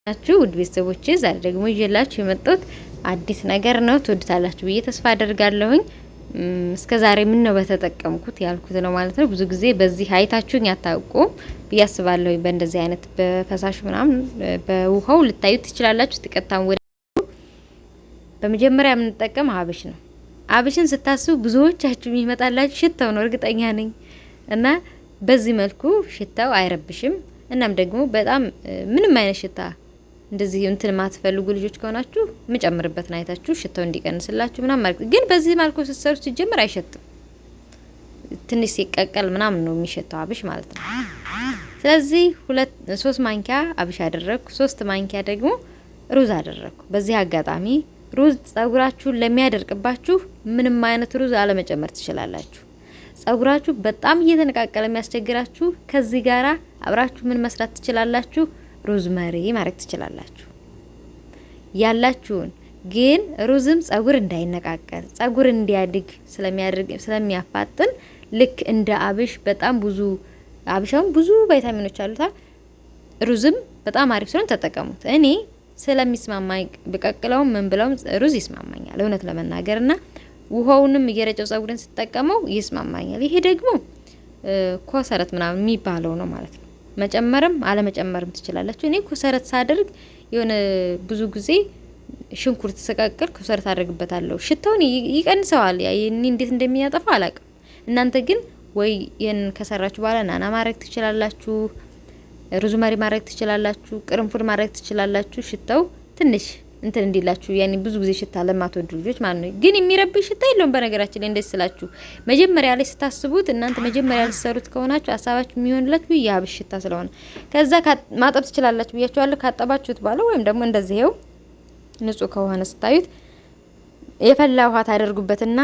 ናችሁ ውድ ቤተሰቦቼ ዛሬ ደግሞ ይዤላችሁ የመጣሁት አዲስ ነገር ነው። ትወዱታላችሁ ብዬ ተስፋ አደርጋለሁኝ። እስከ ዛሬ ምን ነው በተጠቀምኩት ያልኩት ነው ማለት ነው። ብዙ ጊዜ በዚህ አይታችሁኝ አታውቁም ብዬ አስባለሁኝ። በእንደዚህ አይነት በፈሳሽ ምናምን በውሃው ልታዩት ትችላላችሁ። ተቀጣም ወደ በመጀመሪያ የምንጠቀም አብሽ ነው። አብሽን ስታስቡ ብዙዎቻችሁ የሚመጣላችሁ ሽታው ነው እርግጠኛ ነኝ። እና በዚህ መልኩ ሽታው አይረብሽም። እናም ደግሞ በጣም ምንም አይነት ሽታ እንደዚህ እንትን ማትፈልጉ ልጆች ከሆናችሁ ምጨምርበት አይታችሁ ሽታው እንዲቀንስላችሁ ምናምን ማለት ግን በዚህ መልኩ ስትሰሩት ሲጀምር አይሸትም። ትንሽ ሲቀቀል ምናምን ነው የሚሸተው አብሽ ማለት ነው። ስለዚህ 3 ማንኪያ አብሽ አደረኩ፣ 3 ማንኪያ ደግሞ ሩዝ አደረኩ። በዚህ አጋጣሚ ሩዝ ጸጉራችሁን ለሚያደርቅባችሁ ምንም አይነት ሩዝ አለመጨመር ትችላላችሁ። ጸጉራችሁ በጣም እየተነቃቀለ የሚያስቸግራችሁ ከዚህ ጋራ አብራችሁ ምን መስራት ትችላላችሁ? ሮዝመሪ ማድረግ ትችላላችሁ። ያላችሁን ግን ሩዝም ጸጉር እንዳይነቃቀል ጸጉር እንዲያድግ ስለሚያፋጥን ልክ እንደ አብሽ በጣም ብዙ አብሻውን ብዙ ቫይታሚኖች አሉታ። ሩዝም በጣም አሪፍ ስለሆነ ተጠቀሙት። እኔ ስለሚስማማኝ በቀቅለውም ምን ብለውም ሩዝ ይስማማኛል እውነት ለመናገርና ውሃውንም እየረጨው ጸጉርን ሲጠቀመው ይስማማኛል። ይሄ ደግሞ ኮሰረት ምናምን የሚባለው ነው ማለት ነው። መጨመርም አለመጨመርም ትችላላችሁ። እኔ ኮሰረት ሳደርግ የሆነ ብዙ ጊዜ ሽንኩርት ስቀቅል ኮሰረት አደርግበታለሁ። ሽታውን ይቀንሰዋል። እኔ እንዴት እንደሚያጠፋ አላውቅም። እናንተ ግን ወይ ይሄን ከሰራችሁ በኋላ ናና ማድረግ ትችላላችሁ፣ ሮዝመሪ ማድረግ ትችላላችሁ፣ ቅርንፉድ ማድረግ ትችላላችሁ። ሽታው ትንሽ እንትን እንዲላችሁ ያኔ ብዙ ጊዜ ሽታ ለማትወዱ ልጆች ማለት ነው። ግን የሚረብሽ ሽታ የለውም። በነገራችን ላይ እንደዚህ ስላችሁ መጀመሪያ ላይ ስታስቡት እናንተ መጀመሪያ ልትሰሩት ከሆናችሁ ሀሳባችሁ የሚሆንላችሁ የአብሽ ሽታ ስለሆነ ከዛ ማጠብ ትችላላችሁ ብያችኋለሁ። ካጠባችሁት በኋላ ወይም ደግሞ እንደዚህው ንጹህ ከሆነ ስታዩት የፈላ ውሃ ታደርጉበትና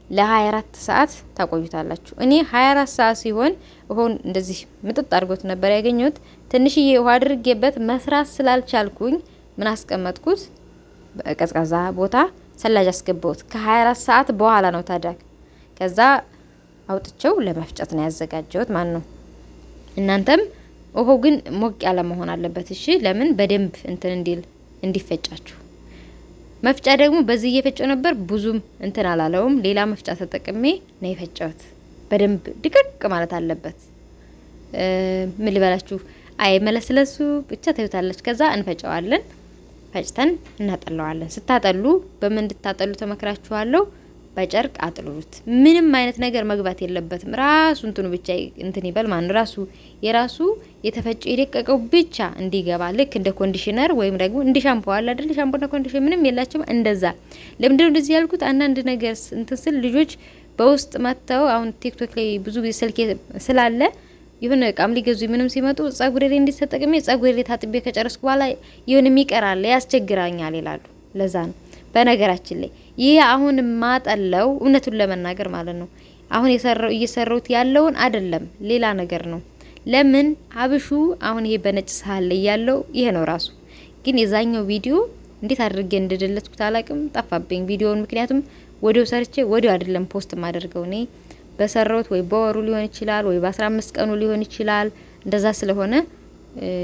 ለ24 ሰዓት ታቆዩታላችሁ። እኔ 24 ሰዓት ሲሆን ውሃውን እንደዚህ ምጥጥ አድርጎት ነበር ያገኘሁት። ትንሽዬ ውሃ አድርጌበት መስራት ስላልቻልኩኝ ምን አስቀመጥኩት? በቀዝቃዛ ቦታ ሰላጅ አስገባሁት። ከ24 ሰዓት በኋላ ነው ታዲያ ከዛ አውጥቼው ለመፍጨት ነው ያዘጋጀሁት ማለት ነው። እናንተም ውሃው ግን ሞቅ ያለ መሆን አለበት። እሺ ለምን በደንብ እንትን እንዲፈጫችሁ። መፍጫ ደግሞ በዚህ እየፈጨው ነበር ብዙም እንትን አላለውም። ሌላ መፍጫ ተጠቅሜ ነው የፈጨሁት። በደንብ ድቅቅ ማለት አለበት። ምን ልበላችሁ አይ መለስለሱ ብቻ ታዩታለች። ከዛ እንፈጨዋለን። ፈጭተን እናጠለዋለን። ስታጠሉ በምን እንድታጠሉ ተመክራችኋለሁ። በጨርቅ አጥሉት። ምንም አይነት ነገር መግባት የለበትም። ራሱ እንትኑ ብቻ እንትን ይበል ማን ራሱ የራሱ የተፈጨ የደቀቀው ብቻ እንዲገባ ልክ እንደ ኮንዲሽነር ወይም ደግሞ እንደ ሻምፖ አለ አይደል? ሻምፖና ኮንዲሽነር ምንም የላችሁም እንደዛ። ለምንድነው እንደዚህ ያልኩት? አንዳንድ ነገር እንትን ስል ልጆች በውስጥ መተው አሁን ቲክቶክ ላይ ብዙ ጊዜ ስልክ ስላለ ይሁን እቃም ሊገዙ ምንም ሲመጡ ጸጉሬ ላይ እንዲተጠቀመ ጸጉሬ ላይ ታጥቤ ከጨረስኩ በኋላ ይሁን የሚቀራል ያስቸግራኛል ይላሉ። ለዛ ነው በነገራችን ላይ ይሄ አሁን ማጠለው እውነቱን ለመናገር ማለት ነው አሁን እየሰራሁት ያለውን አይደለም ሌላ ነገር ነው። ለምን አብሹ አሁን ይሄ በነጭ ሳህን ላይ ያለው ይሄ ነው ራሱ። ግን የዛኛው ቪዲዮ እንዴት አድርጌ እንደደለትኩት አላቅም ጠፋብኝ ቪዲዮውን። ምክንያቱም ወዲያው ሰርቼ ወዲያው አይደለም ፖስት ማደርገው እኔ በሰራውት ወይ በወሩ ሊሆን ይችላል ወይ በ15 ቀኑ ሊሆን ይችላል። እንደዛ ስለሆነ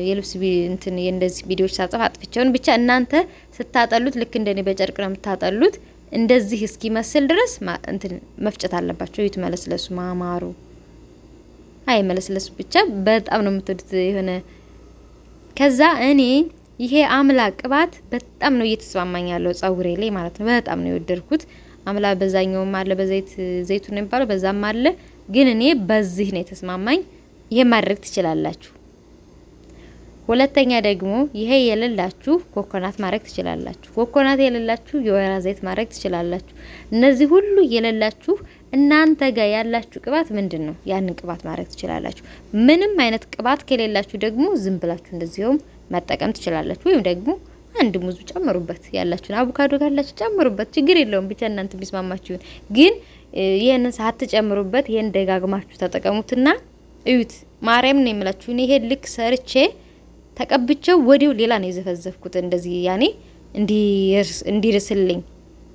የልብስ እንትን የእንደዚህ ቪዲዮዎች ሳጽፍ አጥፍቼውን ብቻ እናንተ ስታጠሉት ልክ እንደኔ በጨርቅ ነው የምታጠሉት። እንደዚህ እስኪመስል ድረስ እንትን መፍጨት አለባችሁ። ይት መለስለሱ ማማሩ አይ መለስለሱ ብቻ በጣም ነው የምትወዱት የሆነ ከዛ እኔ ይሄ አምላ ቅባት በጣም ነው እየተስማማኝ ያለው ጸጉሬ ላይ ማለት ነው። በጣም ነው የወደድኩት። አምላ በዛኛውም አለ ዘይቱን ነው የሚባለው በዛም አለ። ግን እኔ በዚህ ነው የተስማማኝ። ይሄ ማድረግ ትችላላችሁ። ሁለተኛ ደግሞ ይሄ የሌላችሁ ኮኮናት ማድረግ ትችላላችሁ። ኮኮናት የሌላችሁ የወይራ ዘይት ማድረግ ትችላላችሁ። እነዚህ ሁሉ የሌላችሁ እናንተ ጋር ያላችሁ ቅባት ምንድነው? ያንን ቅባት ማድረግ ትችላላችሁ። ምንም አይነት ቅባት ከሌላችሁ ደግሞ ዝም ብላችሁ እንደዚህውም መጠቀም ትችላላችሁ። ወይም ደግሞ አንድ ሙዝ ጨምሩበት። ያላችሁን አቮካዶ ካላችሁ ጨምሩበት። ችግር የለውም። ብቻ እናንተ ቢስማማችሁ። ግን ይሄንን ሳትጨምሩበት ይሄን ደጋግማችሁ ተጠቀሙትና እዩት። ማርያም ነው የምላችሁ። እኔ ይሄ ልክ ሰርቼ ተቀብቼው ወዲው ሌላ ነው የዘፈዘፍኩት። እንደዚህ ያኔ እንዲርስልኝ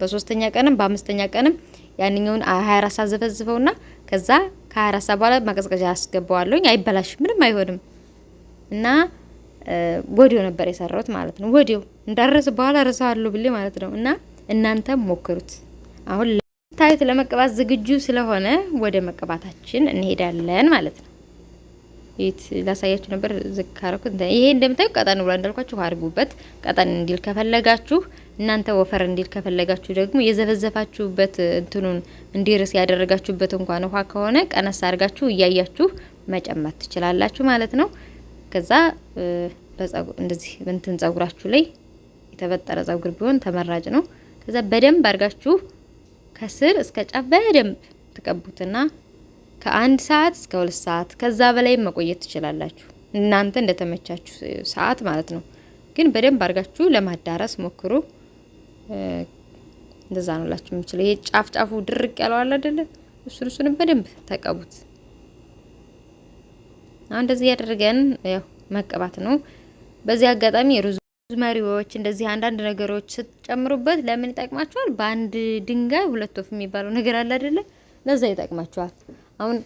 በ3ኛ ቀንም በ5ኛ ቀንም ያንኛውን 24 ሰዓት ዘፈዝፈውና ከዛ ከ24 ሰዓት በኋላ ማቀዝቀዣ አስገባዋለሁ። አይበላሽ ምንም አይሆንም። እና ወዲያው ነበር የሰራሁት ማለት ነው። ወዲያው እንዳረስ በኋላ ረሳዋለሁ ብዬ ማለት ነው። እና እናንተም ሞክሩት። አሁን ታዩት ለመቀባት ዝግጁ ስለሆነ ወደ መቀባታችን እንሄዳለን ማለት ነው። ይት ላሳያችሁ ነበር ዝካረኩት። ይሄ እንደምታዩ ቀጠን ብሎ እንዳልኳችሁ አድርጉበት። ቀጠን እንዲል ከፈለጋችሁ እናንተ ወፈር እንዲል ከፈለጋችሁ ደግሞ የዘፈዘፋችሁበት እንትኑን እንዲርስ ያደረጋችሁበት እንኳን ውሃ ከሆነ ቀነስ አድርጋችሁ እያያችሁ መጨመር ትችላላችሁ ማለት ነው። ከዛ በፀጉር እንደዚህ እንትን ፀጉራችሁ ላይ የተበጠረ ፀጉር ቢሆን ተመራጭ ነው። ከዛ በደንብ አድርጋችሁ ከስር እስከ ጫፍ በደንብ ተቀቡትና ከ1 ሰዓት እስከ 2 ሰዓት ከዛ በላይ መቆየት ትችላላችሁ፣ እናንተ እንደተመቻችሁ ሰዓት ማለት ነው። ግን በደንብ አድርጋችሁ ለማዳረስ ሞክሩ። እንደዛ ነው ላችሁ የምችለው። ይሄ ጫፍ ጫፉ ድርቅ ያለው አለ አይደለ? እሱን በደንብ ተቀቡት። አሁን እንደዚህ ያደረገን ያው መቀባት ነው። በዚህ አጋጣሚ ሮዝመሪዎች እንደዚህ አንዳንድ ነገሮች ስትጨምሩበት ለምን ይጠቅማችኋል? በአንድ ድንጋይ 2 ወፍ የሚባለው ነገር አለ አይደለ? ለዛ ይጠቅማችኋል። አሁን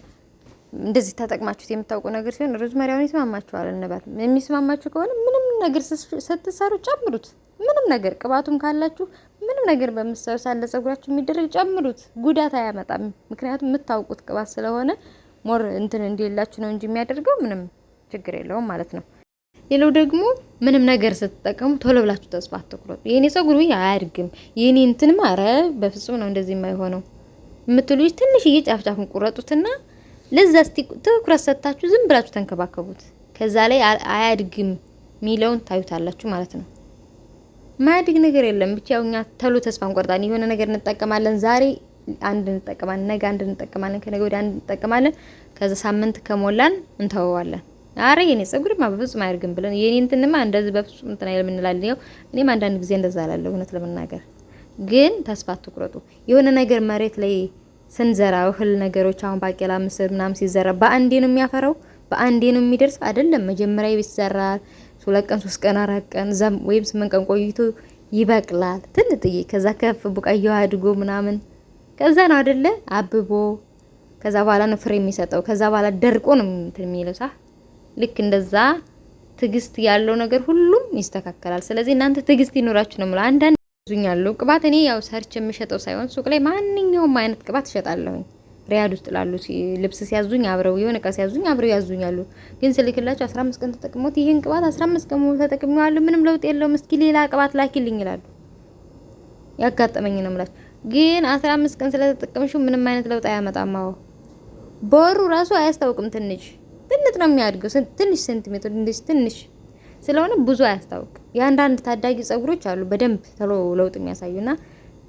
እንደዚህ ተጠቅማችሁት የምታውቁ ነገር ሲሆን ሮዝመሪውን ይስማማችኋል እንባት። የሚስማማችሁ ከሆነ ምንም ነገር ስትሰሩ ጨምሩት። ምንም ነገር ቅባቱም ካላችሁ ምንም ነገር በምትሰሩ ሳለ ፀጉራችሁ የሚደረግ ጨምሩት። ጉዳት አያመጣም። ምክንያቱም የምታውቁት ቅባት ስለሆነ ሞር እንትን እንዲላችሁ ነው እንጂ የሚያደርገው ምንም ችግር የለውም ማለት ነው። ሌላው ደግሞ ምንም ነገር ስትጠቀሙ ቶሎ ብላችሁ ተስፋ አትቁረጡ። የኔ ፀጉር አያድግም፣ የኔ እንትን ማረ በፍጹም ነው እንደዚህ የማይሆነው የምትሉኝ ትንሽዬ ጫፍጫፉን ቁረጡትና ለዛ እስቲ ትኩረት ሰጣችሁ ዝም ብላችሁ ተንከባከቡት። ከዛ ላይ አያድግም ሚለውን ታዩታላችሁ ማለት ነው። ማያድግ ነገር የለም። ብቻ እኛ ተሎ ተስፋ እንቆርጣለን። የሆነ ነገር እንጠቀማለን፣ ዛሬ አንድ እንጠቀማለን፣ ነገ አንድ እንጠቀማለን፣ ከነገ ወዲያ አንድ እንጠቀማለን። ከዛ ሳምንት ከሞላን እንተወዋለን። አረ የኔ ፀጉርማ በፍጹም አያድግም ብለን የኔ እንትንማ እንደዚህ በፍጹም እንትን አይልም እንላለን። ያው እኔም አንዳንድ ጊዜ እንደዛ እላለሁ እውነት ለመናገር። ግን ተስፋ አትቁረጡ። የሆነ ነገር መሬት ላይ ስንዘራ እህል ነገሮች አሁን ባቄላ፣ ምስር ምናምን ሲዘራ በአንዴ ነው የሚያፈራው፣ በአንዴ ነው የሚደርስ አይደለም። መጀመሪያ ይዘራል 2 ቀን 3 ቀን 4 ቀን ወይም 8 ቀን ቆይቶ ይበቅላል ትልጥዬ። ከዛ ከፍ ቡቃያው አድጎ ምናምን ከዛ ነው አይደለ አብቦ ከዛ በኋላ ነው ፍሬ የሚሰጠው። ከዛ በኋላ ደርቆ ነው እንትን የሚለው ሳ ልክ እንደዛ ትግስት ያለው ነገር ሁሉም ይስተካከላል። ስለዚህ እናንተ ትግስት ይኖራችሁ ነው ማለት አንዳንድ ያዙኛለሁ ቅባት እኔ ያው ሰርች የምሸጠው ሳይሆን ሱቅ ላይ ማንኛውም አይነት ቅባት እሸጣለሁኝ። ሪያድ ውስጥ ላሉ ልብስ ሲያዙኝ አብረው የሆነ እቃ ሲያዙኝ አብረው ያዙኛሉ። ግን ስልክላቸው 15 ቀን ተጠቅሞት ይሄን ቅባት 15 ቀን ተጠቅሜዋለሁ ምንም ለውጥ የለውም፣ እስኪ ሌላ ቅባት ላኪልኝ ይላሉ። ያጋጠመኝ ነው ማለት ግን 15 ቀን ስለተጠቀምሽው ምንም አይነት ለውጥ አያመጣም። አዎ በወሩ ራሱ አያስታውቅም። ትንሽ ነው የሚያድገው፣ ትንሽ ሴንቲሜትር እንደዚህ ትንሽ ስለሆነ ብዙ አያስታውቅም። የአንዳንድ ታዳጊ ፀጉሮች አሉ በደንብ ተሎ ለውጥ የሚያሳዩና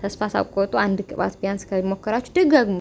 ተስፋ ሳትቆርጡ አንድ ቅባት ቢያንስ ከሞከራችሁ ደጋግሙ።